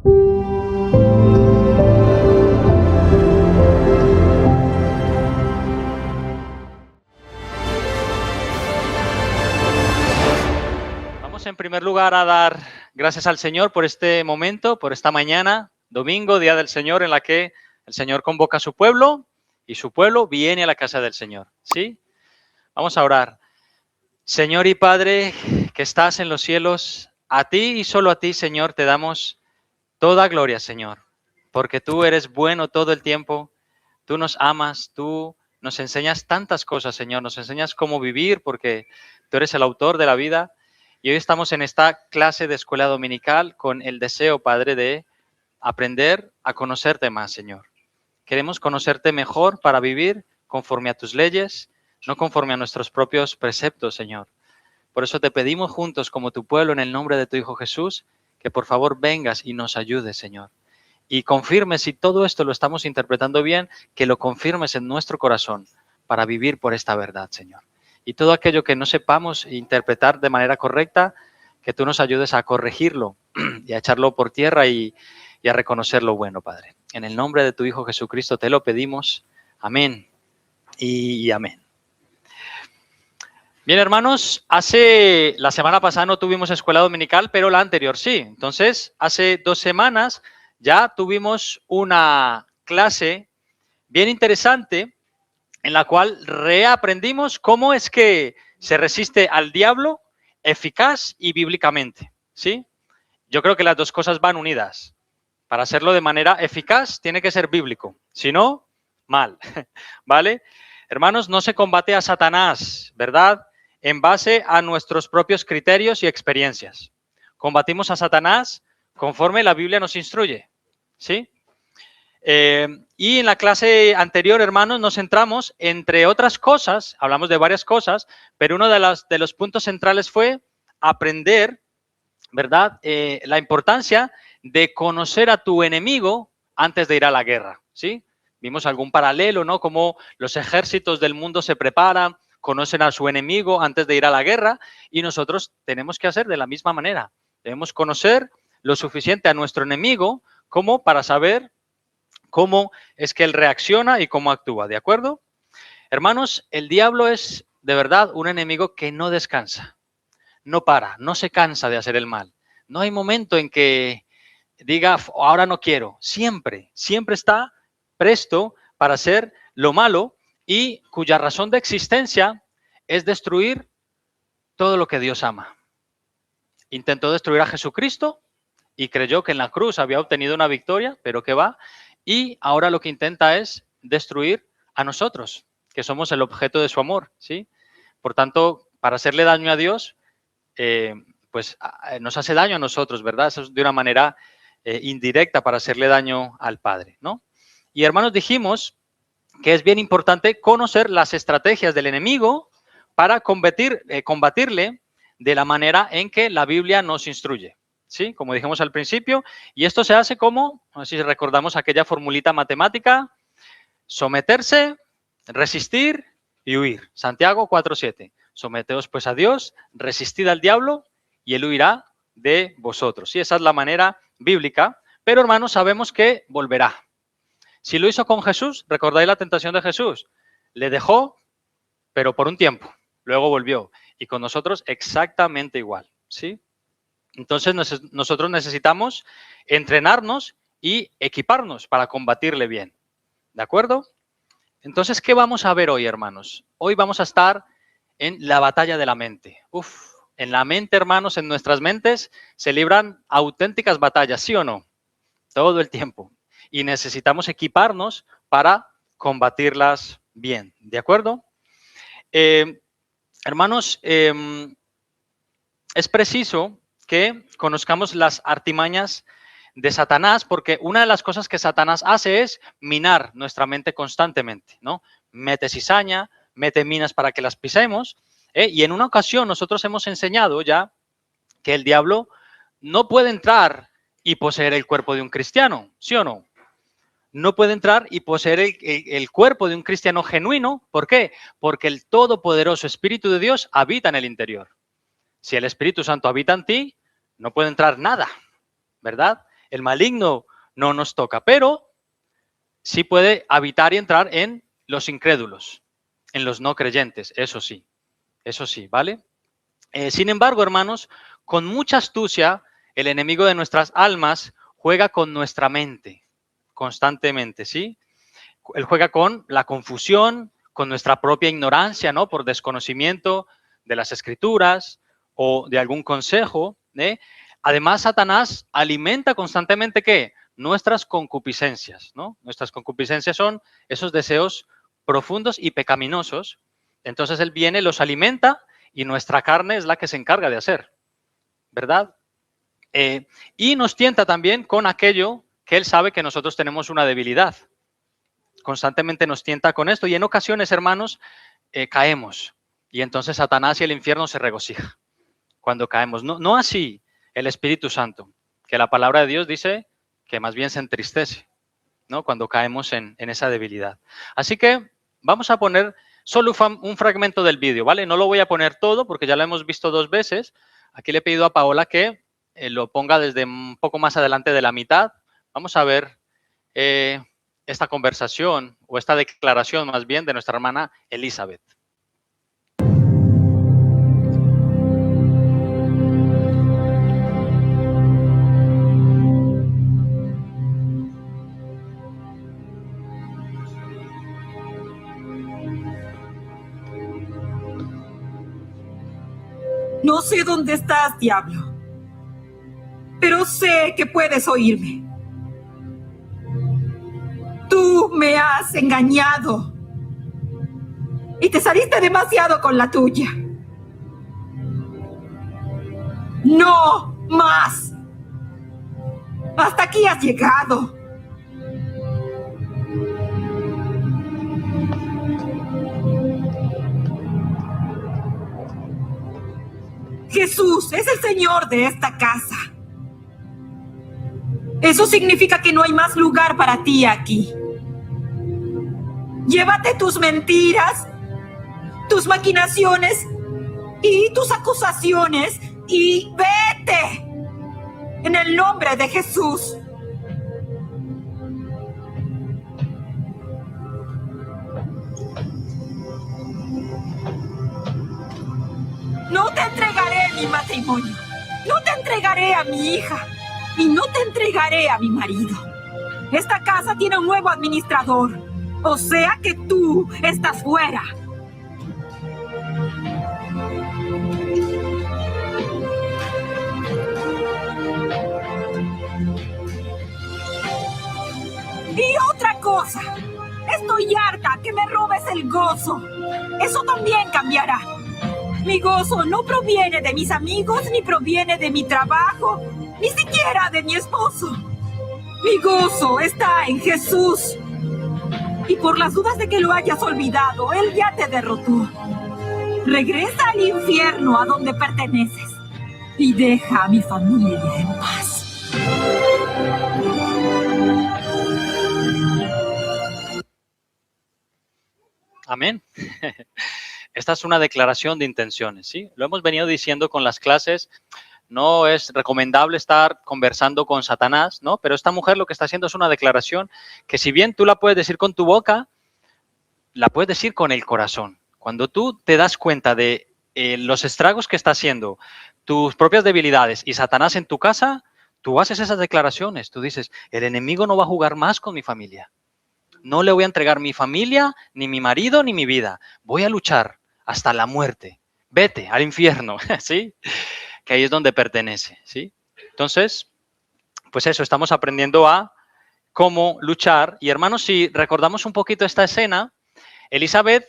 Vamos en primer lugar a dar gracias al Señor por este momento, por esta mañana, domingo, día del Señor, en la que el Señor convoca a su pueblo y su pueblo viene a la casa del Señor. ¿Sí? Vamos a orar. Señor y Padre, que estás en los cielos, a ti y solo a ti, Señor, te damos toda gloria, Señor, porque tú eres bueno todo el tiempo, tú nos amas, tú nos enseñas tantas cosas, Señor, nos enseñas cómo vivir, porque tú eres el autor de la vida. Y hoy estamos en esta clase de escuela dominical con el deseo, Padre, de aprender a conocerte más, Señor. Queremos conocerte mejor para vivir conforme a tus leyes, no conforme a nuestros propios preceptos, Señor. Por eso te pedimos juntos, como tu pueblo, en el nombre de tu Hijo Jesús, que por favor vengas y nos ayudes, Señor. Y confirmes, si todo esto lo estamos interpretando bien, que lo confirmes en nuestro corazón para vivir por esta verdad, Señor. Y todo aquello que no sepamos interpretar de manera correcta, que tú nos ayudes a corregirlo y a echarlo por tierra y a reconocer lo bueno, Padre. En el nombre de tu Hijo Jesucristo te lo pedimos. Amén y amén. Bien, hermanos, la semana pasada no tuvimos escuela dominical, pero la anterior sí. Entonces, hace 2 semanas ya tuvimos una clase bien interesante en la cual reaprendimos cómo es que se resiste al diablo eficaz y bíblicamente, ¿sí? Yo creo que las dos cosas van unidas. Para hacerlo de manera eficaz tiene que ser bíblico, si no, mal, ¿vale? Hermanos, no se combate a Satanás, ¿verdad?, en base a nuestros propios criterios y experiencias. Combatimos a Satanás conforme la Biblia nos instruye, ¿sí? Y en la clase anterior, hermanos, nos centramos, entre otras cosas, hablamos de varias cosas, pero uno de los puntos centrales fue aprender, ¿verdad?, la importancia de conocer a tu enemigo antes de ir a la guerra, ¿sí? Vimos algún paralelo, ¿no? Cómo los ejércitos del mundo se preparan, conocen a su enemigo antes de ir a la guerra, y nosotros tenemos que hacer de la misma manera. Debemos conocer lo suficiente a nuestro enemigo como para saber cómo es que él reacciona y cómo actúa, ¿de acuerdo? Hermanos, el diablo es de verdad un enemigo que no descansa, no para, no se cansa de hacer el mal. No hay momento en que diga, ahora no quiero. Siempre, siempre está presto para hacer lo malo y cuya razón de existencia es destruir todo lo que Dios ama. Intentó destruir a Jesucristo y creyó que en la cruz había obtenido una victoria, pero que va. Y ahora lo que intenta es destruir a nosotros, que somos el objeto de su amor, ¿sí? Por tanto, para hacerle daño a Dios, pues nos hace daño a nosotros, ¿verdad? Eso es de una manera indirecta para hacerle daño al Padre, ¿no? Y hermanos, dijimos que es bien importante conocer las estrategias del enemigo para combatirle de la manera en que la Biblia nos instruye, ¿sí? Como dijimos al principio, y esto se hace como, no sé si recordamos aquella formulita matemática: someterse, resistir y huir. Santiago 4:7. Someteos pues a Dios, resistid al diablo y él huirá de vosotros. Sí, esa es la manera bíblica, pero hermanos, sabemos que volverá. Si lo hizo con Jesús, ¿recordáis la tentación de Jesús? Le dejó, pero por un tiempo, luego volvió. Y con nosotros exactamente igual, ¿sí? Entonces nosotros necesitamos entrenarnos y equiparnos para combatirle bien, ¿de acuerdo? Entonces, ¿qué vamos a ver hoy, hermanos? Hoy vamos a estar en la batalla de la mente. En la mente, hermanos, en nuestras mentes se libran auténticas batallas, ¿sí o no? Todo el tiempo. Y necesitamos equiparnos para combatirlas bien, ¿de acuerdo? Hermanos, es preciso que conozcamos las artimañas de Satanás, porque una de las cosas que Satanás hace es minar nuestra mente constantemente, ¿no? Mete cizaña, mete minas para que las pisemos, y en una ocasión nosotros hemos enseñado ya que el diablo no puede entrar y poseer el cuerpo de un cristiano, ¿sí o no? No puede entrar y poseer el cuerpo de un cristiano genuino. ¿Por qué? Porque el todopoderoso Espíritu de Dios habita en el interior. Si el Espíritu Santo habita en ti, no puede entrar nada, ¿verdad? El maligno no nos toca, pero sí puede habitar y entrar en los incrédulos, en los no creyentes, eso sí, ¿vale? Sin embargo, hermanos, con mucha astucia, el enemigo de nuestras almas juega con nuestra mente constantemente, ¿sí? Él juega con la confusión, con nuestra propia ignorancia, ¿no? Por desconocimiento de las escrituras o de algún consejo, ¿eh? Además, Satanás alimenta constantemente, ¿qué? Nuestras concupiscencias, ¿no? Nuestras concupiscencias son esos deseos profundos y pecaminosos. Entonces él viene, los alimenta y nuestra carne es la que se encarga de hacer, ¿verdad? Y nos tienta también con aquello que él sabe que nosotros tenemos una debilidad. Constantemente nos tienta con esto y en ocasiones, hermanos, caemos. Y entonces Satanás y el infierno se regocija cuando caemos. No así el Espíritu Santo, que la palabra de Dios dice que más bien se entristece, ¿no? Cuando caemos en esa debilidad. Así que vamos a poner solo un fragmento del vídeo, ¿vale? No lo voy a poner todo porque ya lo hemos visto 2 veces. Aquí le he pedido a Paola que lo ponga desde un poco más adelante de la mitad. Vamos a ver esta conversación o esta declaración más bien de nuestra hermana Elizabeth. No sé dónde estás, diablo, pero sé que puedes oírme. Tú me has engañado y te saliste demasiado con la tuya. No más. Hasta aquí has llegado. Jesús es el Señor de esta casa. Eso significa que no hay más lugar para ti aquí. Llévate tus mentiras, tus maquinaciones y tus acusaciones y vete en el nombre de Jesús. No te entregaré mi matrimonio, no te entregaré a mi hija y no te entregaré a mi marido. Esta casa tiene un nuevo administrador, o sea que tú estás fuera. Y otra cosa, estoy harta que me robes el gozo. Eso también cambiará. Mi gozo no proviene de mis amigos, ni proviene de mi trabajo, ni siquiera de mi esposo. Mi gozo está en Jesús. Y por las dudas de que lo hayas olvidado, Él ya te derrotó. Regresa al infierno a donde perteneces y deja a mi familia en paz. Amén. Esta es una declaración de intenciones, ¿sí? Lo hemos venido diciendo con las clases. No es recomendable estar conversando con Satanás, ¿no? Pero esta mujer lo que está haciendo es una declaración que si bien tú la puedes decir con tu boca, la puedes decir con el corazón. Cuando tú te das cuenta de los estragos que está haciendo, tus propias debilidades y Satanás en tu casa, tú haces esas declaraciones. Tú dices, el enemigo no va a jugar más con mi familia. No le voy a entregar mi familia, ni mi marido, ni mi vida. Voy a luchar hasta la muerte. Vete al infierno, ¿sí? Que ahí es donde pertenece, ¿sí? Entonces, pues eso, estamos aprendiendo a cómo luchar. Y hermanos, si recordamos un poquito esta escena, Elizabeth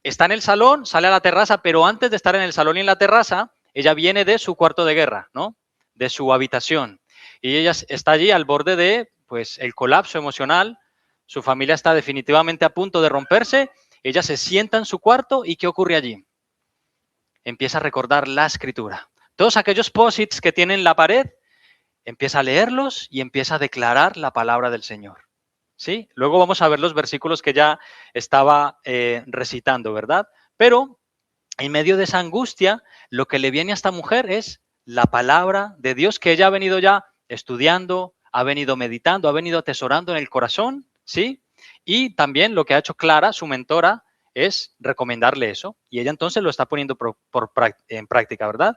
está en el salón, sale a la terraza, pero antes de estar en el salón y en la terraza, ella viene de su cuarto de guerra, ¿no? De su habitación. Y ella está allí al borde de, pues, el colapso emocional. Su familia está definitivamente a punto de romperse. Ella se sienta en su cuarto y ¿qué ocurre allí? Empieza a recordar la escritura. Todos aquellos posits que tiene en la pared, empieza a leerlos y empieza a declarar la palabra del Señor. ¿Sí? Luego vamos a ver los versículos que ya estaba recitando, ¿verdad? Pero en medio de esa angustia, lo que le viene a esta mujer es la palabra de Dios que ella ha venido ya estudiando, ha venido meditando, ha venido atesorando en el corazón, ¿sí? Y también lo que ha hecho Clara, su mentora, es recomendarle eso. Y ella entonces lo está poniendo en práctica, ¿verdad?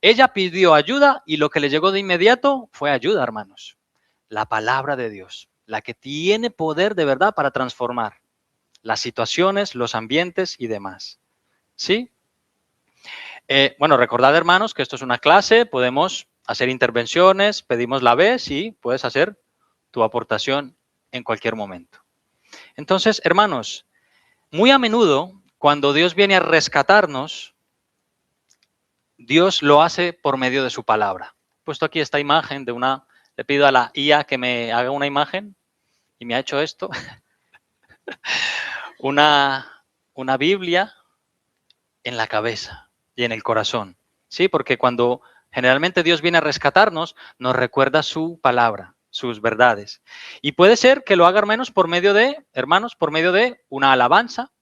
Ella pidió ayuda y lo que le llegó de inmediato fue ayuda, hermanos. La palabra de Dios, la que tiene poder de verdad para transformar las situaciones, los ambientes y demás. ¿Sí? Bueno, recordad, hermanos, que esto es una clase, podemos hacer intervenciones, pedimos la vez y puedes hacer tu aportación en cualquier momento. Entonces, hermanos, muy a menudo, cuando Dios viene a rescatarnos, Dios lo hace por medio de su palabra. He puesto aquí esta imagen de le pido a la IA que me haga una imagen y me ha hecho esto. una Biblia en la cabeza y en el corazón. Sí, porque cuando generalmente Dios viene a rescatarnos, nos recuerda su palabra, sus verdades. Y puede ser que lo haga, hermanos, por medio de una alabanza.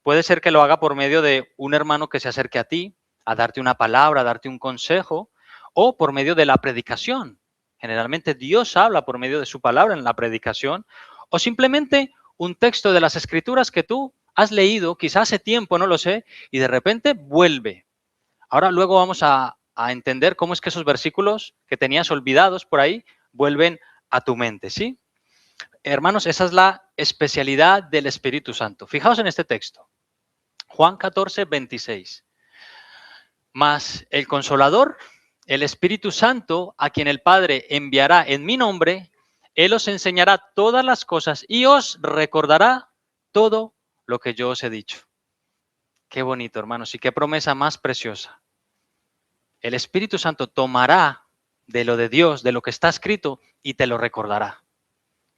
Puede ser que lo haga por medio de un hermano que se acerque a ti, a darte una palabra, a darte un consejo, o por medio de la predicación. Generalmente Dios habla por medio de su palabra en la predicación, o simplemente un texto de las Escrituras que tú has leído, quizás hace tiempo, no lo sé, y de repente vuelve. Ahora luego vamos a entender cómo es que esos versículos que tenías olvidados por ahí vuelven a tu mente, ¿sí? Hermanos, esa es la especialidad del Espíritu Santo. Fijaos en este texto. Juan 14, 26. Mas el Consolador, el Espíritu Santo, a quien el Padre enviará en mi nombre, Él os enseñará todas las cosas y os recordará todo lo que yo os he dicho. Qué bonito, hermanos, y qué promesa más preciosa. El Espíritu Santo tomará de lo de Dios, de lo que está escrito, y te lo recordará.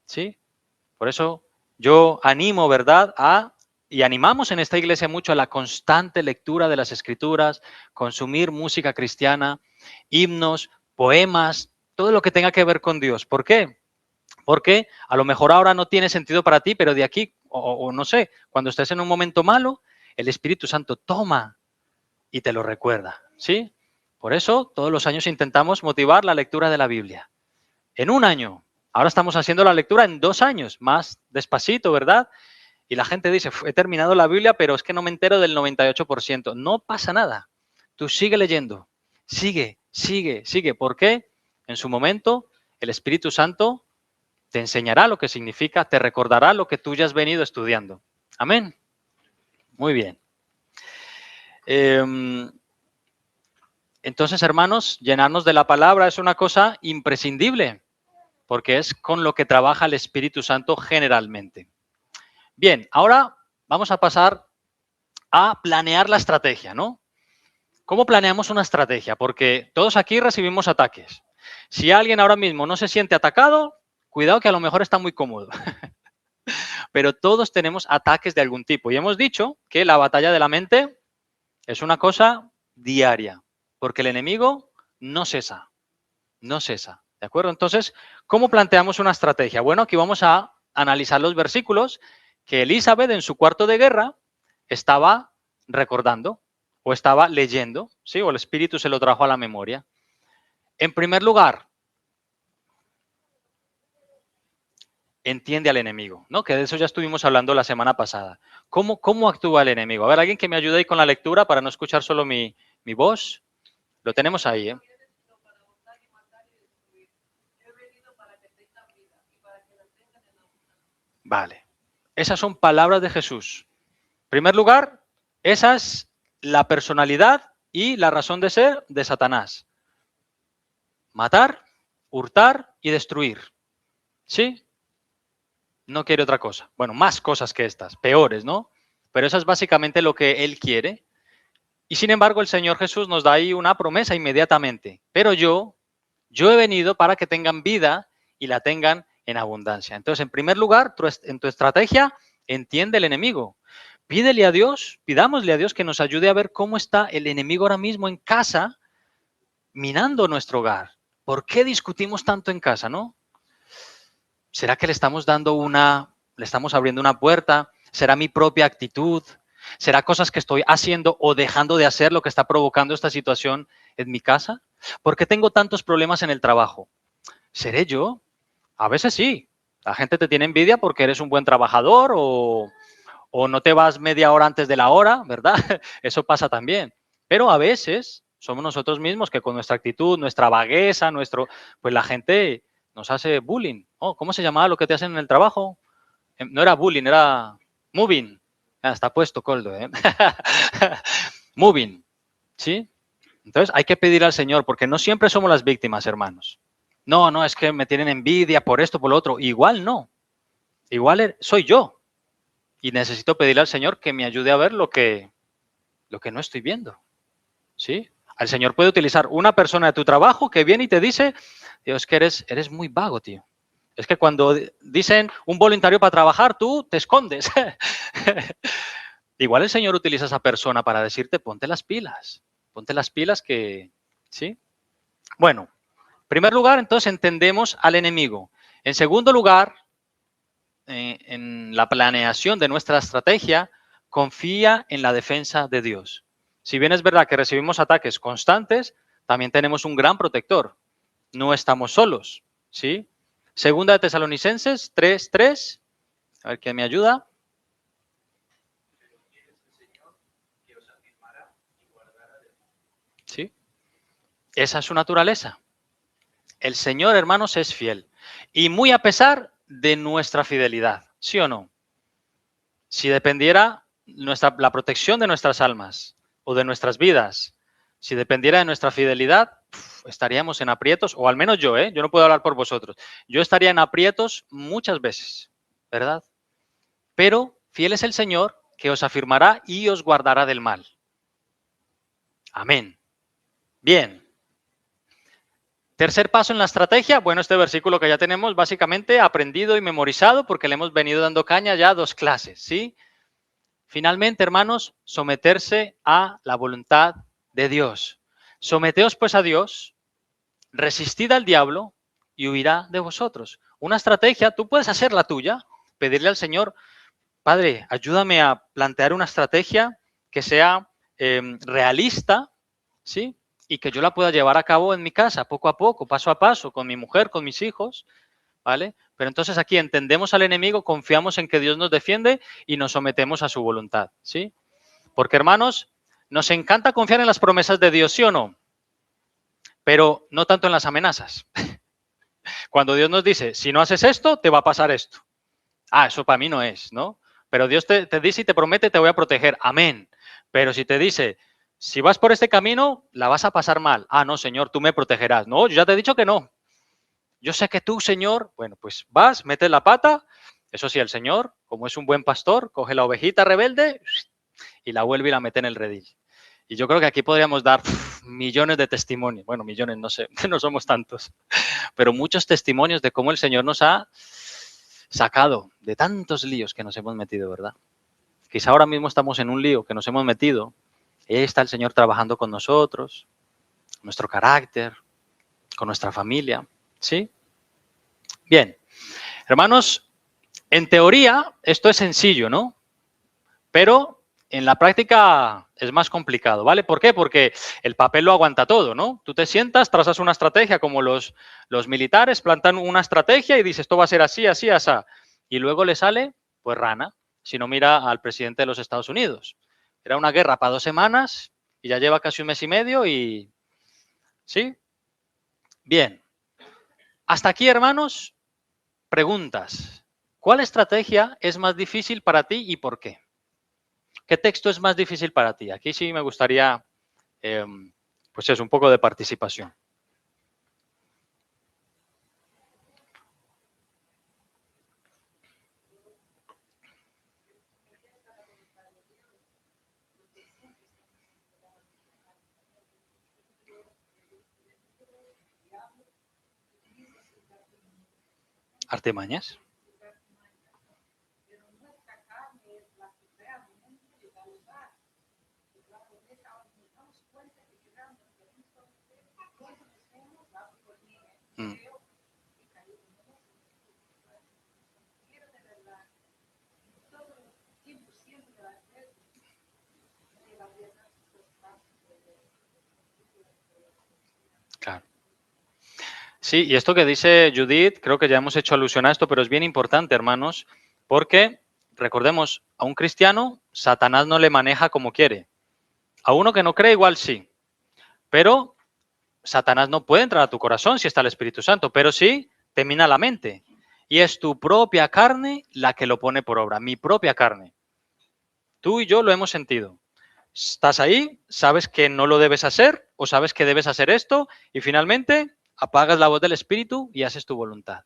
¿Sí? Por eso yo animo, ¿verdad?, y animamos en esta iglesia mucho a la constante lectura de las Escrituras, consumir música cristiana, himnos, poemas, todo lo que tenga que ver con Dios. ¿Por qué? Porque a lo mejor ahora no tiene sentido para ti, pero de aquí, o no sé, cuando estés en un momento malo, el Espíritu Santo toma y te lo recuerda, ¿sí? Por eso todos los años intentamos motivar la lectura de la Biblia. En un año. Ahora estamos haciendo la lectura en 2 años, más despacito, ¿verdad? Y la gente dice, he terminado la Biblia, pero es que no me entero del 98%. No pasa nada. Tú sigue leyendo. Sigue. ¿Por qué? En su momento, el Espíritu Santo te enseñará lo que significa, te recordará lo que tú ya has venido estudiando. Amén. Muy bien. Entonces, hermanos, llenarnos de la palabra es una cosa imprescindible, porque es con lo que trabaja el Espíritu Santo generalmente. Bien, ahora vamos a pasar a planear la estrategia, ¿no? ¿Cómo planeamos una estrategia? Porque todos aquí recibimos ataques. Si alguien ahora mismo no se siente atacado, cuidado que a lo mejor está muy cómodo. Pero todos tenemos ataques de algún tipo. Y hemos dicho que la batalla de la mente es una cosa diaria, porque el enemigo no cesa. ¿De acuerdo? Entonces, ¿cómo planteamos una estrategia? Bueno, aquí vamos a analizar los versículos que Elizabeth en su cuarto de guerra estaba recordando o estaba leyendo, ¿sí? O el Espíritu se lo trajo a la memoria. En primer lugar, entiende al enemigo, ¿no? Que de eso ya estuvimos hablando la semana pasada. ¿Cómo actúa el enemigo? A ver, alguien que me ayude ahí con la lectura para no escuchar solo mi voz. Lo tenemos ahí, ¿eh? Vale. Esas son palabras de Jesús. En primer lugar, esa es la personalidad y la razón de ser de Satanás. Matar, hurtar y destruir. ¿Sí? No quiere otra cosa. Bueno, más cosas que estas, peores, ¿no? Pero eso es básicamente lo que él quiere. Y sin embargo, el Señor Jesús nos da ahí una promesa inmediatamente. Pero yo he venido para que tengan vida y la tengan en abundancia. Entonces, en primer lugar, en tu estrategia, entiende el enemigo. Pídele a Dios, pidámosle a Dios que nos ayude a ver cómo está el enemigo ahora mismo en casa, minando nuestro hogar. ¿Por qué discutimos tanto en casa, no? ¿Será que le estamos abriendo una puerta? ¿Será mi propia actitud? ¿Será cosas que estoy haciendo o dejando de hacer lo que está provocando esta situación en mi casa? ¿Por qué tengo tantos problemas en el trabajo? ¿Seré yo? A veces sí. La gente te tiene envidia porque eres un buen trabajador o no te vas media hora antes de la hora, ¿verdad? Eso pasa también. Pero a veces somos nosotros mismos que con nuestra actitud, nuestra vagueza, pues la gente nos hace bullying. Oh, ¿cómo se llamaba lo que te hacen en el trabajo? No era bullying, era moving. Ah, está puesto, Coldo, ¿eh? Moving, ¿sí? Entonces hay que pedir al Señor, porque no siempre somos las víctimas, hermanos. No, no, es que me tienen envidia por esto, por lo otro. Igual no. Igual soy yo. Y necesito pedirle al Señor que me ayude a ver lo que no estoy viendo. ¿Sí? El Señor puede utilizar una persona de tu trabajo que viene y te dice, Dios, que eres muy vago, tío. Es que cuando dicen un voluntario para trabajar, tú te escondes. Igual el Señor utiliza a esa persona para decirte, ponte las pilas. Ponte las pilas que... ¿Sí? Bueno, en primer lugar, entonces entendemos al enemigo. En segundo lugar, en la planeación de nuestra estrategia, confía en la defensa de Dios. Si bien es verdad que recibimos ataques constantes, también tenemos un gran protector. No estamos solos, ¿sí? Segunda de Tesalonicenses 3:3. A ver quién me ayuda. ¿Sí? Esa es su naturaleza. El Señor, hermanos, es fiel. Y muy a pesar de nuestra fidelidad, ¿sí o no? Si dependiera la protección de nuestras almas o de nuestras vidas, si dependiera de nuestra fidelidad, estaríamos en aprietos, o al menos yo, yo no puedo hablar por vosotros, yo estaría en aprietos muchas veces, ¿verdad? Pero fiel es el Señor que os afirmará y os guardará del mal. Amén. Bien. Tercer paso en la estrategia, bueno, este versículo que ya tenemos básicamente aprendido y memorizado porque le hemos venido dando caña ya a 2 clases, ¿sí? Finalmente, hermanos, someterse a la voluntad de Dios. Someteos pues a Dios, resistid al diablo y huirá de vosotros. Una estrategia, tú puedes hacer la tuya, pedirle al Señor, Padre, ayúdame a plantear una estrategia que sea realista, ¿sí? Y que yo la pueda llevar a cabo en mi casa, poco a poco, paso a paso, con mi mujer, con mis hijos, ¿vale? Pero entonces aquí entendemos al enemigo, confiamos en que Dios nos defiende y nos sometemos a su voluntad, ¿sí? Porque, hermanos, nos encanta confiar en las promesas de Dios, ¿sí o no? Pero no tanto en las amenazas. Cuando Dios nos dice, si no haces esto, te va a pasar esto. Ah, eso para mí no es, ¿no? Pero Dios te dice y te promete, te voy a proteger. Amén. Pero si te dice, si vas por este camino, la vas a pasar mal. Ah, no, Señor, tú me protegerás. No, yo ya te he dicho que no. Yo sé que tú, Señor, bueno, pues vas, metes la pata. Eso sí, el Señor, como es un buen pastor, coge la ovejita rebelde y la vuelve y la mete en el redil. Y yo creo que aquí podríamos dar millones de testimonios. Bueno, millones, no sé, no somos tantos, pero muchos testimonios de cómo el Señor nos ha sacado de tantos líos que nos hemos metido, ¿verdad? Quizá ahora mismo estamos en un lío que nos hemos metido. Y ahí está el Señor trabajando con nosotros, nuestro carácter, con nuestra familia. ¿Sí? Bien. Hermanos, en teoría esto es sencillo, ¿no? Pero en la práctica es más complicado, ¿vale? ¿Por qué? Porque el papel lo aguanta todo, ¿no? Tú te sientas, trazas una estrategia como los militares plantan una estrategia y dices, esto va a ser así, así, así. Y luego le sale, pues rana, si no mira al presidente de los Estados Unidos. Era una guerra para 2 semanas y ya lleva casi 1 mes y medio y... ¿Sí? Bien. Hasta aquí, hermanos, preguntas. ¿Cuál estrategia es más difícil para ti y por qué? ¿Qué texto es más difícil para ti? Aquí sí me gustaría, pues es un poco de participación. Artimañas. Mm. Claro. Sí, y esto que dice Judith, creo que ya hemos hecho alusión a esto, pero es bien importante, hermanos, porque recordemos, a un cristiano, Satanás no le maneja como quiere. A uno que no cree, igual sí. Pero Satanás no puede entrar a tu corazón si está el Espíritu Santo, pero sí te mina la mente. Y es tu propia carne la que lo pone por obra, mi propia carne. Tú y yo lo hemos sentido. Estás ahí, sabes que no lo debes hacer o sabes que debes hacer esto y finalmente apagas la voz del Espíritu y haces tu voluntad.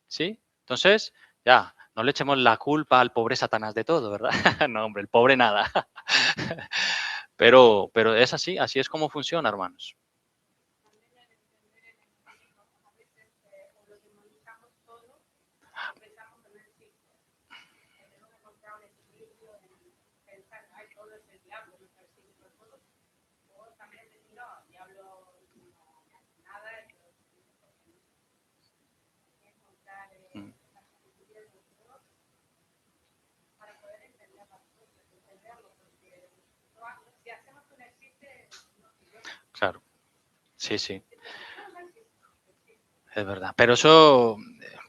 ¿Sí? Entonces, ya, no le echemos la culpa al pobre Satanás de todo, ¿verdad? No, hombre, el pobre nada. Pero es así es como funciona, hermanos. Claro, sí, sí, es verdad. Pero eso,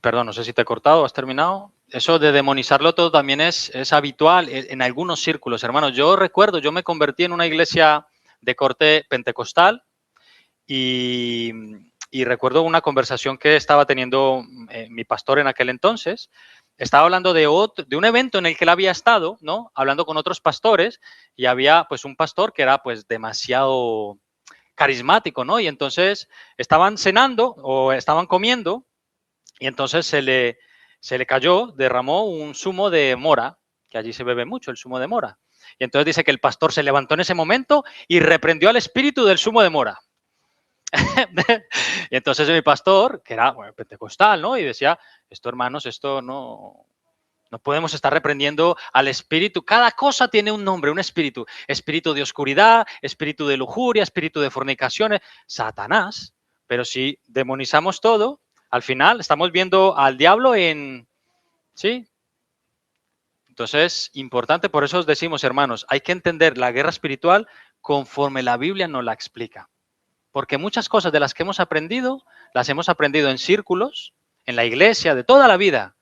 perdón, no sé si te he cortado, ¿has terminado? Eso de demonizarlo todo también es habitual en algunos círculos, hermanos. Yo recuerdo, yo me convertí en una iglesia de corte pentecostal y, y recuerdo una conversación que estaba teniendo mi pastor en aquel entonces. Estaba hablando de un evento en el que él había estado, ¿no? Hablando con otros pastores y había pues un pastor que era pues demasiado carismático, ¿no? Y entonces estaban cenando o estaban comiendo y entonces se le cayó, derramó un zumo de mora, que allí se bebe mucho el zumo de mora. Y entonces dice que el pastor se levantó en ese momento y reprendió al espíritu del zumo de mora. Y entonces mi pastor, que era bueno, pentecostal, ¿no? Y decía, esto hermanos, esto no podemos estar reprendiendo al espíritu. Cada cosa tiene un nombre, un espíritu. Espíritu de oscuridad, espíritu de lujuria, espíritu de fornicaciones, Satanás. Pero si demonizamos todo, al final estamos viendo al diablo en... ¿Sí? Entonces, importante, por eso os decimos, hermanos, hay que entender la guerra espiritual conforme la Biblia nos la explica. Porque muchas cosas de las que hemos aprendido, las hemos aprendido en círculos, en la iglesia, de toda la vida,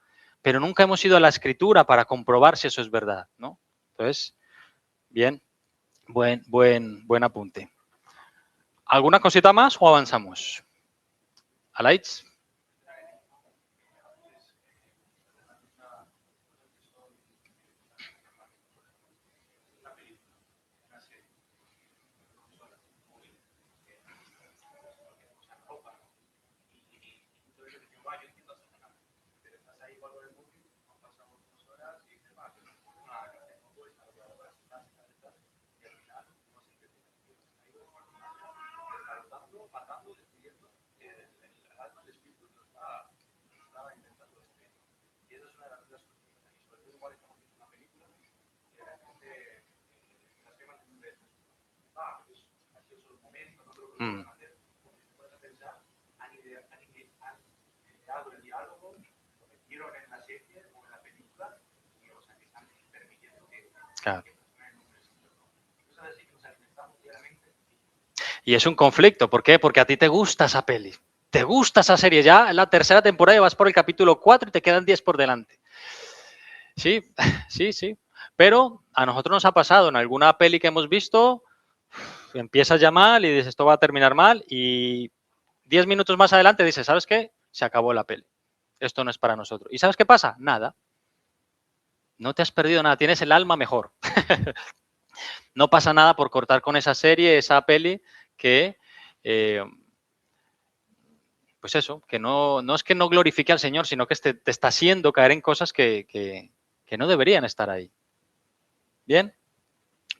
pero nunca hemos ido a la escritura para comprobar si eso es verdad, ¿no? Entonces, bien, buen apunte. ¿Alguna cosita más o avanzamos? ¿Alaitz? Mm. Claro. Y es un conflicto, ¿por qué? Porque a ti te gusta esa peli, te gusta esa serie, ya en la tercera temporada y vas por el capítulo 4 y te quedan 10 por delante. Sí, sí, sí. Pero a nosotros nos ha pasado en alguna peli que hemos visto, empiezas ya mal y dices, esto va a terminar mal y 10 minutos más adelante dices, ¿sabes qué? Se acabó la peli. Esto no es para nosotros. ¿Y sabes qué pasa? Nada. No te has perdido nada, tienes el alma mejor. No pasa nada por cortar con esa serie, esa peli, que, pues eso, que no es que no glorifique al Señor, sino que te está haciendo caer en cosas que no deberían estar ahí. ¿Bien?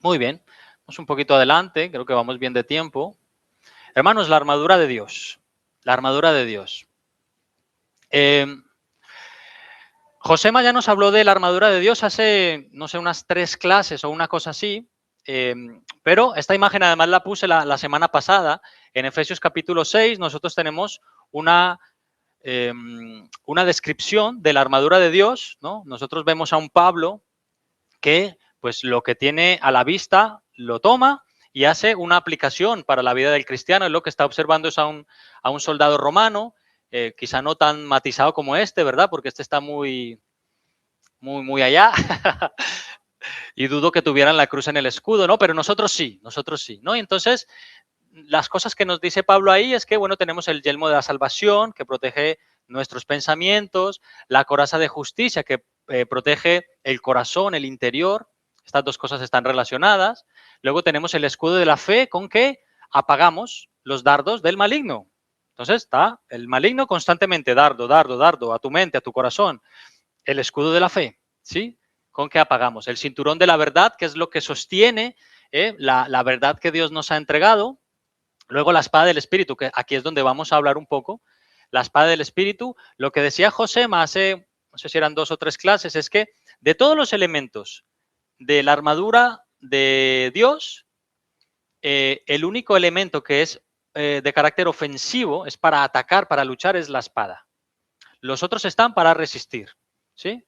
Muy bien. Vamos un poquito adelante, creo que vamos bien de tiempo. Hermanos, la armadura de Dios. La armadura de Dios. Josema ya nos habló de la armadura de Dios hace, no sé, unas 3 clases o una cosa así, pero esta imagen además la puse la semana pasada. En Efesios capítulo 6 nosotros tenemos una descripción de la armadura de Dios, ¿no? Nosotros vemos a un Pablo que pues lo que tiene a la vista lo toma y hace una aplicación para la vida del cristiano. Es lo que está observando es a un soldado romano, quizá no tan matizado como este, ¿verdad? Porque este está muy allá. Y dudo que tuvieran la cruz en el escudo, ¿no? Pero nosotros sí, ¿no? Y entonces, las cosas que nos dice Pablo ahí es que, bueno, tenemos el yelmo de la salvación, que protege nuestros pensamientos, la coraza de justicia, que protege el corazón, el interior. Estas dos cosas están relacionadas. Luego tenemos el escudo de la fe, con que apagamos los dardos del maligno. Entonces, está el maligno constantemente, dardo, dardo, dardo, a tu mente, a tu corazón. El escudo de la fe, ¿sí? ¿Con qué apagamos? El cinturón de la verdad, que es lo que sostiene la verdad que Dios nos ha entregado. Luego la espada del Espíritu, que aquí es donde vamos a hablar un poco. La espada del Espíritu, lo que decía Josema hace, no sé si eran 2 o 3 clases, es que de todos los elementos de la armadura de Dios, el único elemento que es de carácter ofensivo, es para atacar, para luchar, es la espada. Los otros están para resistir, ¿sí?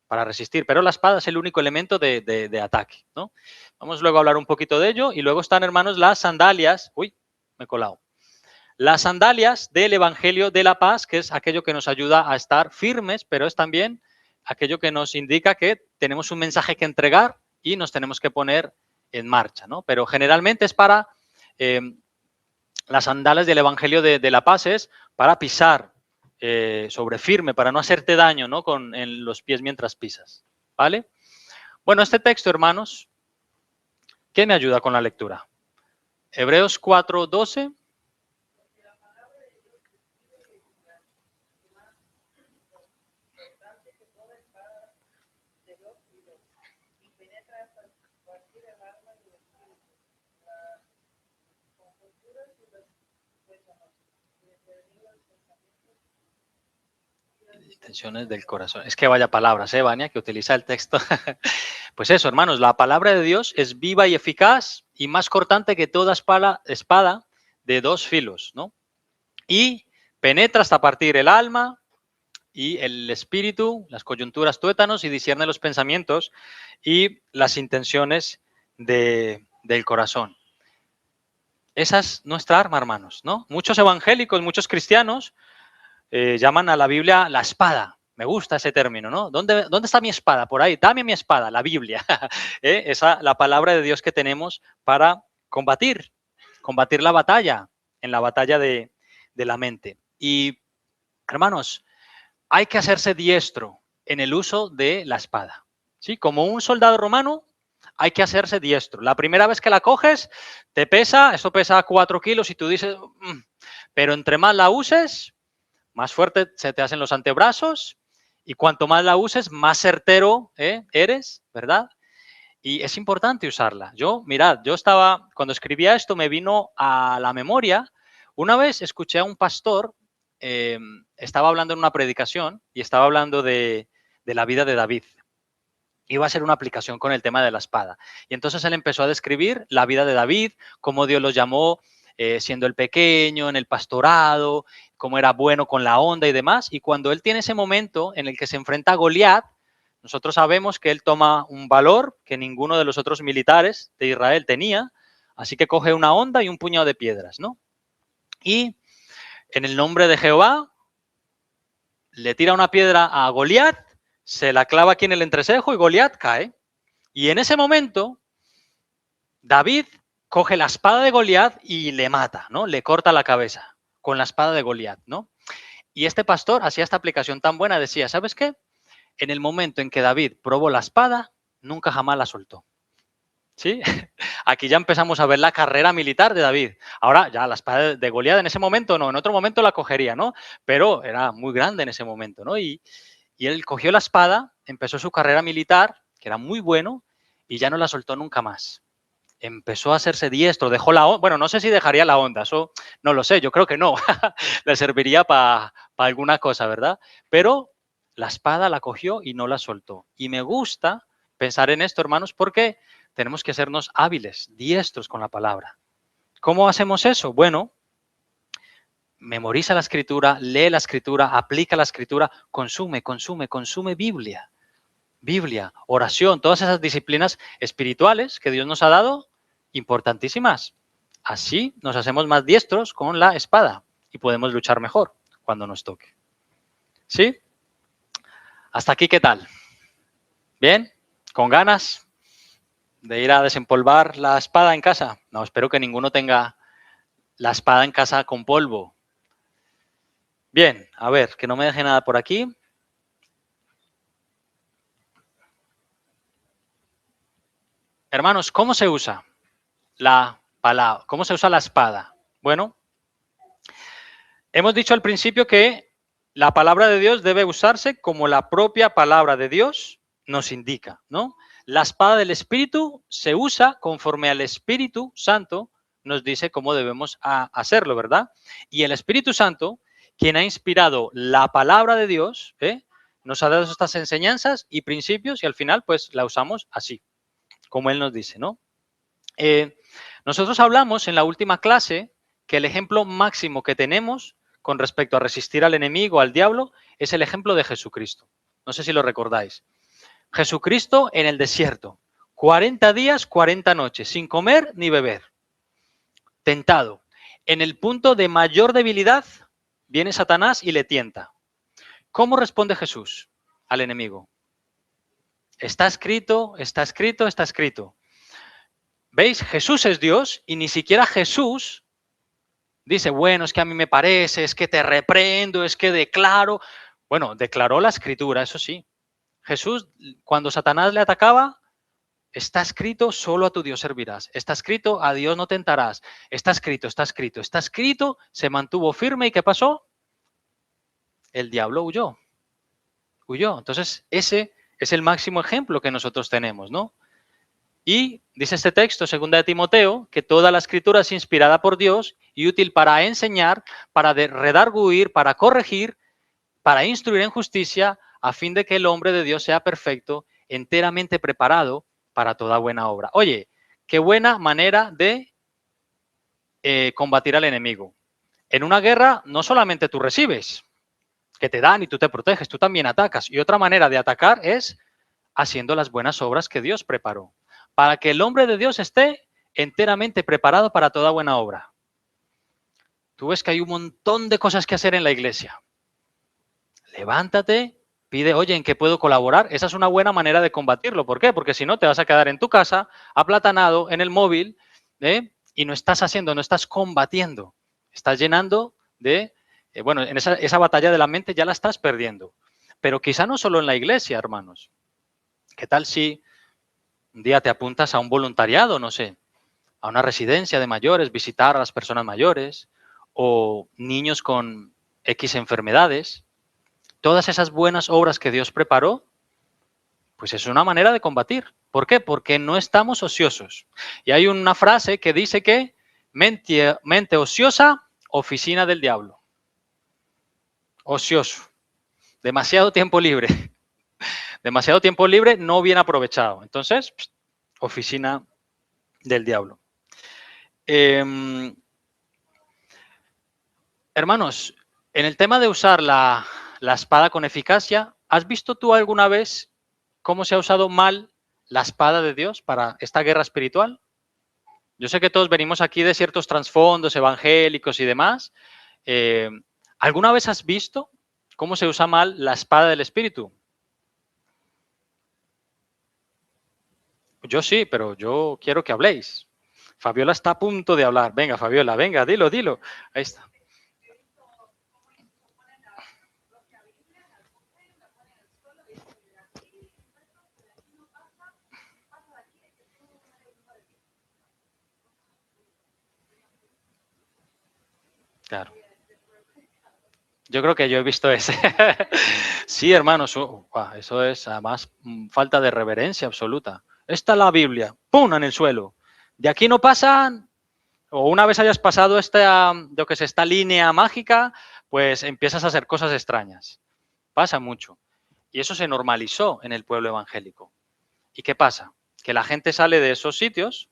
Para resistir, pero la espada es el único elemento de ataque, ¿no? Vamos luego a hablar un poquito de ello. Y luego están, hermanos, las sandalias. Uy, me he colado. Las sandalias del Evangelio de la Paz, que es aquello que nos ayuda a estar firmes, pero es también aquello que nos indica que tenemos un mensaje que entregar y nos tenemos que poner en marcha, ¿no? Pero generalmente es para, las sandalias del Evangelio de la Paz es para pisar sobre firme, para no hacerte daño, ¿no? En los pies mientras pisas, ¿vale? Bueno, este texto, hermanos, ¿qué me ayuda con la lectura? Hebreos 4:12. Intenciones del corazón. Es que vaya palabras, Vania, que utiliza el texto. Pues eso, hermanos, la palabra de Dios es viva y eficaz y más cortante que toda espada de 2 filos, ¿no? Y penetra hasta partir el alma y el espíritu, las coyunturas, tuétanos, y discierne los pensamientos y las intenciones del corazón. Esa es nuestra arma, hermanos, ¿no? Muchos evangélicos, muchos cristianos llaman a la Biblia la espada. Me gusta ese término, ¿no? ¿Dónde está mi espada? Por ahí, dame mi espada, la Biblia. Esa, la palabra de Dios que tenemos para combatir la batalla, en la batalla de la mente. Y, hermanos, hay que hacerse diestro en el uso de la espada, ¿sí? Como un soldado romano, hay que hacerse diestro. La primera vez que la coges, te pesa, eso pesa 4 kilos y tú dices, pero entre más la uses, más fuerte se te hacen los antebrazos y cuanto más la uses, más certero eres, ¿verdad? Y es importante usarla. Mirad, cuando escribía esto me vino a la memoria, una vez escuché a un pastor, estaba hablando en una predicación y estaba hablando de la vida de David. Iba a ser una aplicación con el tema de la espada. Y entonces él empezó a describir la vida de David, cómo Dios lo llamó siendo el pequeño, en el pastorado, cómo era bueno con la onda y demás. Y cuando él tiene ese momento en el que se enfrenta a Goliat, nosotros sabemos que él toma un valor que ninguno de los otros militares de Israel tenía, así que coge una honda y un puñado de piedras, ¿no? Y en el nombre de Jehová le tira una piedra a Goliat, se la clava aquí en el entrecejo y Goliat cae. Y en ese momento, David coge la espada de Goliat y le mata, ¿no? Le corta la cabeza con la espada de Goliat, ¿no? Y este pastor hacía esta aplicación tan buena, decía, ¿sabes qué? En el momento en que David probó la espada, nunca jamás la soltó. ¿Sí? Aquí ya empezamos a ver la carrera militar de David. Ahora ya la espada de Goliat en ese momento no, en otro momento la cogería, ¿no? Pero era muy grande en ese momento, ¿no? Y él cogió la espada, empezó su carrera militar, que era muy bueno, y ya no la soltó nunca más. Empezó a hacerse diestro, dejó la onda, bueno, no sé si dejaría la onda, eso no lo sé, yo creo que no, le serviría para alguna cosa, ¿verdad? Pero la espada la cogió y no la soltó. Y me gusta pensar en esto, hermanos, porque tenemos que hacernos hábiles, diestros con la palabra. ¿Cómo hacemos eso? Bueno, memoriza la escritura, lee la escritura, aplica la escritura, consume Biblia. Biblia, oración, todas esas disciplinas espirituales que Dios nos ha dado, importantísimas. Así nos hacemos más diestros con la espada y podemos luchar mejor cuando nos toque. ¿Sí? ¿Hasta aquí qué tal? ¿Bien? ¿Con ganas de ir a desempolvar la espada en casa? No, espero que ninguno tenga la espada en casa con polvo. Bien, a ver, que no me deje nada por aquí. Hermanos, ¿cómo se usa la palabra? ¿Cómo se usa la espada? Bueno, hemos dicho al principio que la palabra de Dios debe usarse como la propia palabra de Dios nos indica, ¿no? La espada del Espíritu se usa conforme al Espíritu Santo nos dice cómo debemos hacerlo, ¿verdad? Y el Espíritu Santo, quien ha inspirado la palabra de Dios, nos ha dado estas enseñanzas y principios y al final pues la usamos así, como Él nos dice, ¿no? Nosotros hablamos en la última clase que el ejemplo máximo que tenemos con respecto a resistir al enemigo, al diablo, es el ejemplo de Jesucristo. No sé si lo recordáis. Jesucristo en el desierto, 40 días, 40 noches, sin comer ni beber, tentado. En el punto de mayor debilidad, viene Satanás y le tienta. ¿Cómo responde Jesús al enemigo? Está escrito, está escrito, está escrito. ¿Veis? Jesús es Dios y ni siquiera Jesús dice, bueno, es que a mí me parece, es que te reprendo, es que declaro. Bueno, declaró la escritura, eso sí. Jesús, cuando Satanás le atacaba, está escrito, solo a tu Dios servirás. Está escrito, a Dios no tentarás. Está escrito, está escrito, está escrito, se mantuvo firme y ¿qué pasó? El diablo huyó. Huyó. Entonces, ese es el máximo ejemplo que nosotros tenemos, ¿no? Y dice este texto, 2 de Timoteo, que toda la escritura es inspirada por Dios y útil para enseñar, para redarguir, para corregir, para instruir en justicia, a fin de que el hombre de Dios sea perfecto, enteramente preparado para toda buena obra. Oye, qué buena manera de combatir al enemigo. En una guerra no solamente tú recibes, que te dan y tú te proteges, tú también atacas. Y otra manera de atacar es haciendo las buenas obras que Dios preparó, para que el hombre de Dios esté enteramente preparado para toda buena obra. Tú ves que hay un montón de cosas que hacer en la iglesia. Levántate, pide, oye, ¿en qué puedo colaborar? Esa es una buena manera de combatirlo. ¿Por qué? Porque si no, te vas a quedar en tu casa, aplatanado, en el móvil, y no estás haciendo, no estás combatiendo. Estás llenando de, bueno, en esa batalla de la mente ya la estás perdiendo. Pero quizá no solo en la iglesia, hermanos. ¿Qué tal si un día te apuntas a un voluntariado, no sé, a una residencia de mayores, visitar a las personas mayores o niños con X enfermedades? Todas esas buenas obras que Dios preparó, pues es una manera de combatir. ¿Por qué? Porque no estamos ociosos. Y hay una frase que dice que mente ociosa, oficina del diablo. Ocioso. Demasiado tiempo libre. Demasiado tiempo libre no bien aprovechado. Entonces, oficina del diablo. Hermanos, en el tema de usar la espada con eficacia, ¿has visto tú alguna vez cómo se ha usado mal la espada de Dios para esta guerra espiritual? Yo sé que todos venimos aquí de ciertos trasfondos evangélicos y demás. ¿Alguna vez has visto cómo se usa mal la espada del Espíritu? Yo sí, pero yo quiero que habléis. Fabiola está a punto de hablar. Venga, Fabiola, venga, dilo, dilo. Ahí está. Claro. Yo creo que yo he visto ese. Sí, hermanos, eso es además falta de reverencia absoluta. Esta es la Biblia, ¡pum!, en el suelo. De aquí no pasan, o una vez hayas pasado esta línea mágica, pues empiezas a hacer cosas extrañas. Pasa mucho. Y eso se normalizó en el pueblo evangélico. ¿Y qué pasa? Que la gente sale de esos sitios,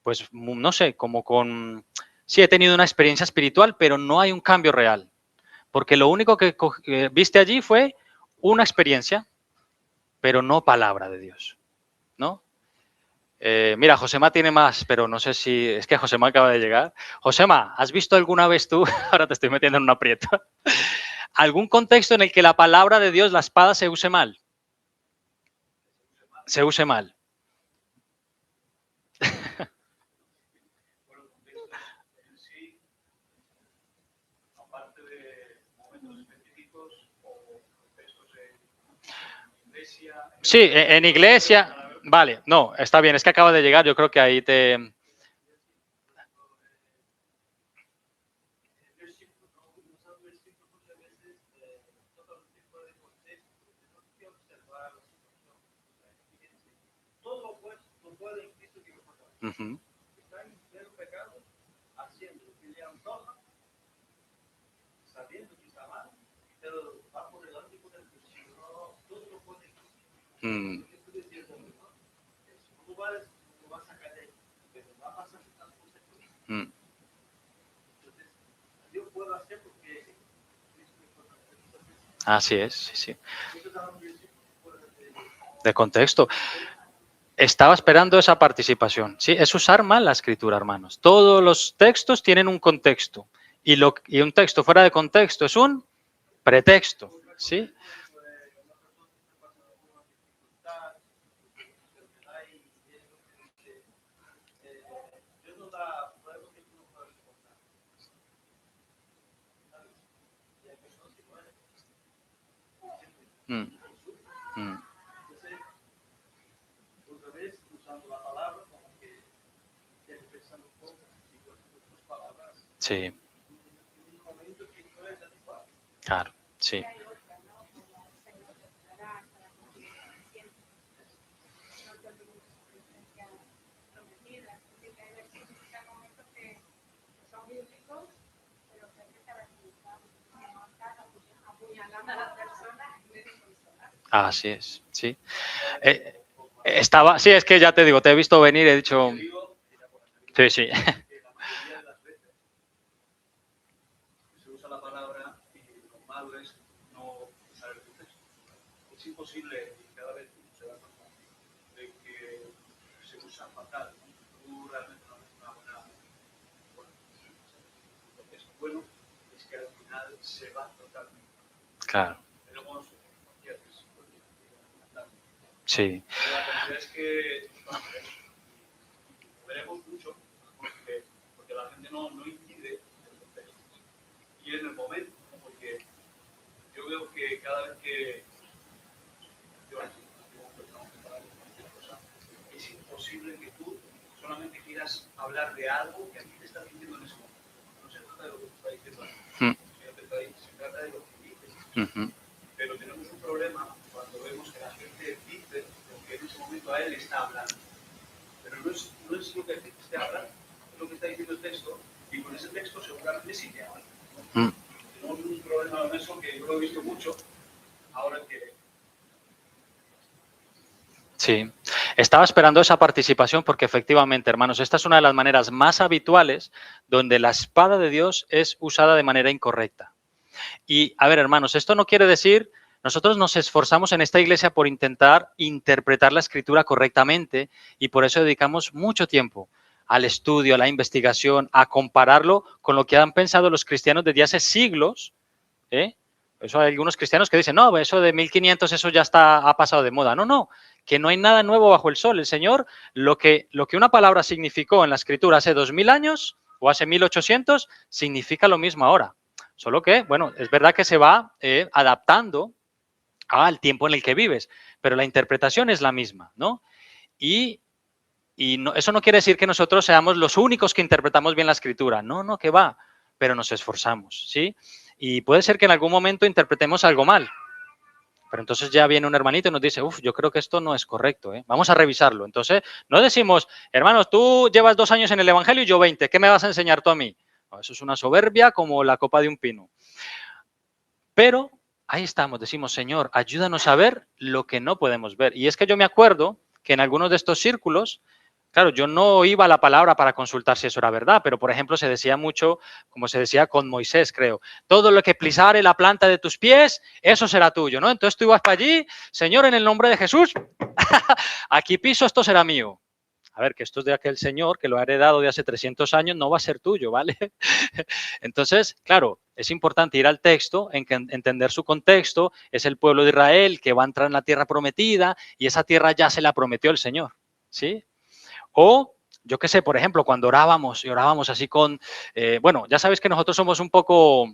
pues no sé, como con... Sí, he tenido una experiencia espiritual, pero no hay un cambio real. Porque lo único que viste allí fue una experiencia, pero no palabra de Dios, ¿no? Mira, Josema tiene más, pero no sé si... Es que Josema acaba de llegar. Josema, ¿has visto alguna vez tú? Ahora te estoy metiendo en un aprieto. ¿Algún contexto en el que la palabra de Dios, la espada, se use mal? Se use mal. Sí, en iglesia... Vale, no, está bien, es que acaba de llegar, yo creo que ahí te... Uh-huh. Mm. Mm. Así es, sí, sí. De contexto. Estaba esperando esa participación. Sí, es usar mal la escritura, hermanos. Todos los textos tienen un contexto. Y un texto fuera de contexto es un pretexto. ¿Sí? Mm. Mm. Sí. Claro, sí. Así es, sí. Sí, es que ya te digo, te he visto venir, he dicho... Sí, sí. Claro. Sí. Hablar de algo que a ti te está diciendo en ese momento. No se trata de lo que te está diciendo a ti, se trata de lo que dices. Uh-huh. Pero tenemos un problema cuando vemos que la gente dice lo que en ese momento a él está hablando. Pero no es lo que a ti te esté hablando, es lo que está diciendo el texto, y con ese texto seguramente sí te habla. Tenemos un problema con eso que yo lo he visto mucho ahora que... Sí, estaba esperando esa participación porque efectivamente, hermanos, esta es una de las maneras más habituales donde la espada de Dios es usada de manera incorrecta. Y, a ver, hermanos, esto no quiere decir, nosotros nos esforzamos en esta iglesia por intentar interpretar la escritura correctamente y por eso dedicamos mucho tiempo al estudio, a la investigación, a compararlo con lo que han pensado los cristianos desde hace siglos, ¿eh? Eso hay algunos cristianos que dicen, no, eso de 1500, eso ya ha pasado de moda. No, no, que no hay nada nuevo bajo el sol. El Señor, lo que una palabra significó en la Escritura hace 2000 años o hace 1800, significa lo mismo ahora. Solo que, bueno, es verdad que se va adaptando al tiempo en el que vives, pero la interpretación es la misma, ¿no? Y no, eso no quiere decir que nosotros seamos los únicos que interpretamos bien la Escritura. No, no, que va, pero nos esforzamos, ¿sí? Y puede ser que en algún momento interpretemos algo mal. Pero entonces ya viene un hermanito y nos dice, yo creo que esto no es correcto, ¿eh? Vamos a revisarlo. Entonces, no decimos, hermanos, tú llevas 2 años en el Evangelio y yo 20, ¿qué me vas a enseñar tú a mí? No, eso es una soberbia como la copa de un pino. Pero ahí estamos, decimos, Señor, ayúdanos a ver lo que no podemos ver. Y es que yo me acuerdo que en algunos de estos círculos, claro, yo no iba a la palabra para consultar si eso era verdad, pero por ejemplo se decía mucho, como se decía con Moisés, creo, todo lo que pisare la planta de tus pies, eso será tuyo, ¿no? Entonces tú ibas para allí, Señor, en el nombre de Jesús, aquí piso, esto será mío. A ver, que esto es de aquel señor que lo ha heredado de hace 300 años, no va a ser tuyo, ¿vale? Entonces, claro, es importante ir al texto, entender su contexto. Es el pueblo de Israel que va a entrar en la tierra prometida y esa tierra ya se la prometió el Señor, ¿sí? O, yo qué sé, por ejemplo, cuando orábamos y orábamos así con, bueno, ya sabes que nosotros somos un poco,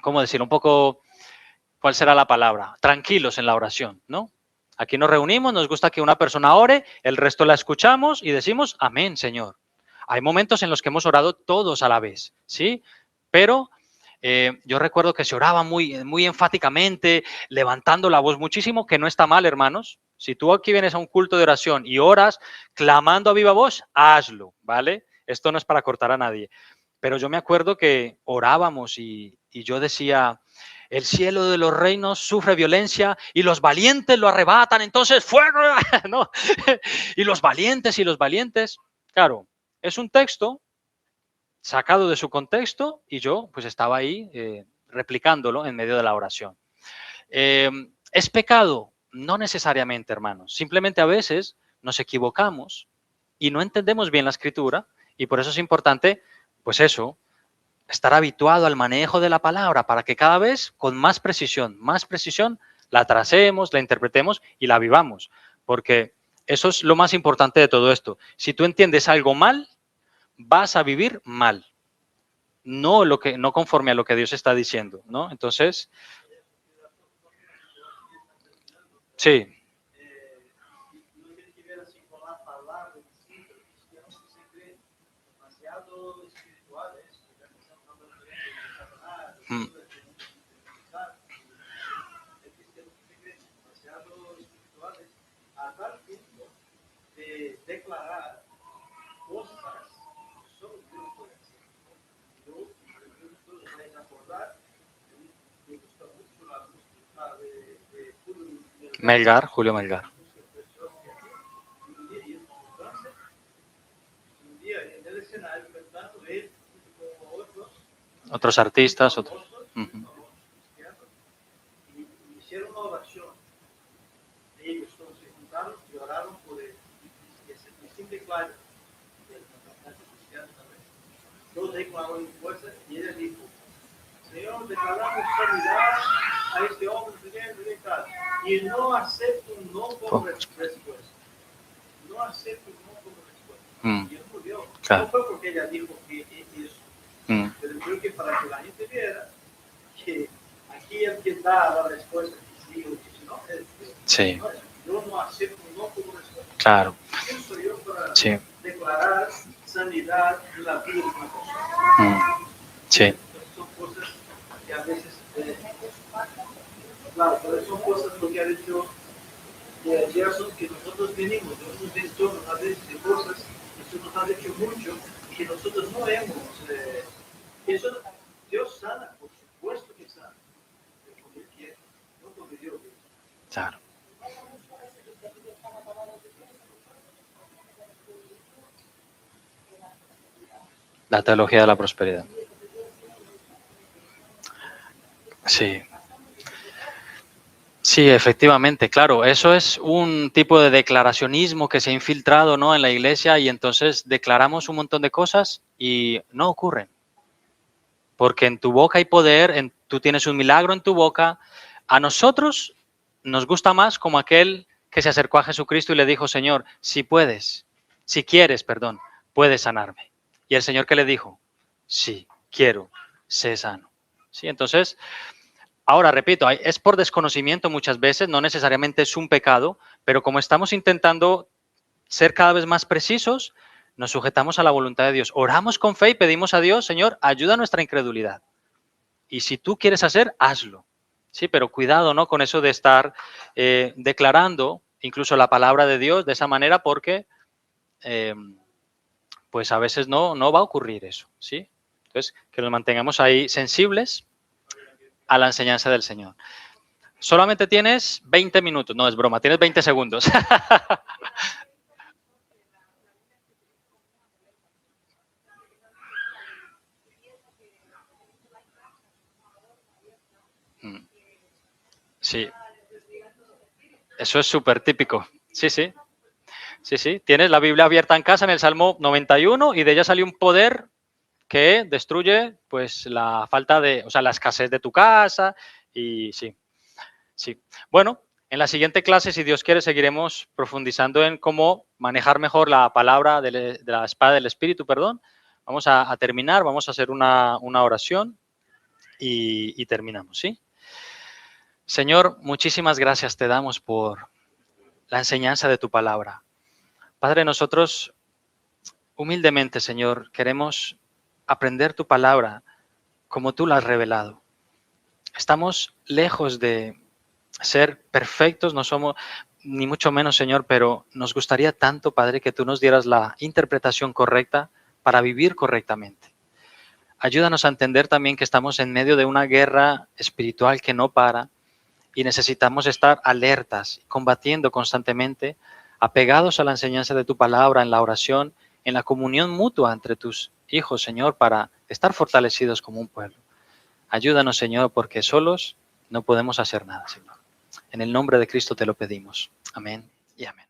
¿cómo decir? Un poco, ¿cuál será la palabra? Tranquilos en la oración, ¿no? Aquí nos reunimos, nos gusta que una persona ore, el resto la escuchamos y decimos, amén, Señor. Hay momentos en los que hemos orado todos a la vez, ¿sí? Pero yo recuerdo que se oraba muy enfáticamente, levantando la voz muchísimo, que no está mal, hermanos. Si tú aquí vienes a un culto de oración y oras clamando a viva voz, hazlo, ¿vale? Esto no es para cortar a nadie. Pero yo me acuerdo que orábamos y yo decía, el cielo de los reinos sufre violencia y los valientes lo arrebatan, entonces fuego, ¿no? Y los valientes, claro, es un texto sacado de su contexto y yo pues estaba ahí replicándolo en medio de la oración. ¿Es pecado? No necesariamente, hermanos. Simplemente a veces nos equivocamos y no entendemos bien la escritura y por eso es importante, pues eso, estar habituado al manejo de la palabra para que cada vez con más precisión, la tracemos, la interpretemos y la vivamos. Porque eso es lo más importante de todo esto. Si tú entiendes algo mal, vas a vivir mal. No conforme a lo que Dios está diciendo, ¿no? Entonces, sí. No tiene que ver así con la palabra en sí, pero los cristianos que se creen demasiado espirituales, que están hablando de Satanás, Mm. hay cristianos que se creen demasiado espirituales a tal punto de declarar cosas que solo Dios puede hacer. Yo creo que todos vais a acordar, me gusta mucho la música de Melgar, Julio Melgar. Un día en el escenario cantando él como Otros artistas, otros. cristianos y hicieron una oración. Ellos todos se juntaron y oraron por él. Y ese simple claro, el cantante cristiano también. Todos declararon en fuerza y ella dijo, Señor, declaramos sanidad a este hombre y no acepto un no como respuesta. No acepto un no como respuesta. Y él murió. Claro. No fue porque ella dijo que eso. Pero creo que para que la gente viera que aquí el que da la respuesta que sí o que no es Dios. Sí. Yo no acepto un no como respuesta. Claro. ¿Quién soy yo para Sí. declarar sanidad en la vida de una persona? Sí. Son cosas que a veces, claro, pero son cosas lo que ha dicho Gerson, que nosotros venimos de unos entornos a veces de cosas que eso nos ha dicho mucho y que nosotros no hemos. Eso Dios sana, por supuesto que sana, pero porque Él quiere, no porque Dios quiere. Claro. La teología de la prosperidad. Sí. Sí, efectivamente, claro, eso es un tipo de declaracionismo que se ha infiltrado, ¿no?, en la iglesia y entonces declaramos un montón de cosas y no ocurren. Porque en tu boca hay poder, tú tienes un milagro en tu boca. A nosotros nos gusta más como aquel que se acercó a Jesucristo y le dijo, Señor, si puedes, si quieres, perdón, puedes sanarme. Y el Señor, ¿qué le dijo? Sí, quiero, sé sano. Sí, entonces, ahora repito, es por desconocimiento muchas veces, no necesariamente es un pecado, pero como estamos intentando ser cada vez más precisos, nos sujetamos a la voluntad de Dios. Oramos con fe y pedimos a Dios, Señor, ayuda a nuestra incredulidad. Y si tú quieres hacer, hazlo. Sí, pero cuidado, ¿no?, con eso de estar declarando incluso la palabra de Dios de esa manera, porque pues a veces no va a ocurrir eso, ¿sí? Entonces, que nos mantengamos ahí sensibles a la enseñanza del Señor. Solamente tienes 20 minutos, no es broma, tienes 20 segundos. Sí, eso es súper típico. Sí, sí. Sí, sí. Tienes la Biblia abierta en casa en el Salmo 91 y de ella salió un poder que destruye pues la falta de, o sea, la escasez de tu casa y sí, sí. Bueno, en la siguiente clase, si Dios quiere, seguiremos profundizando en cómo manejar mejor la palabra de la espada del Espíritu, perdón. Vamos a terminar, vamos a hacer una oración y terminamos, ¿sí? Señor, muchísimas gracias te damos por la enseñanza de tu palabra. Padre, nosotros humildemente, Señor, queremos aprender tu palabra como tú la has revelado. Estamos lejos de ser perfectos, no somos ni mucho menos, Señor, pero nos gustaría tanto, Padre, que tú nos dieras la interpretación correcta para vivir correctamente. Ayúdanos a entender también que estamos en medio de una guerra espiritual que no para y necesitamos estar alertas, combatiendo constantemente, apegados a la enseñanza de tu palabra, en la oración, en la comunión mutua entre tus hijos, Señor, para estar fortalecidos como un pueblo. Ayúdanos, Señor, porque solos no podemos hacer nada, Señor. En el nombre de Cristo te lo pedimos. Amén y amén.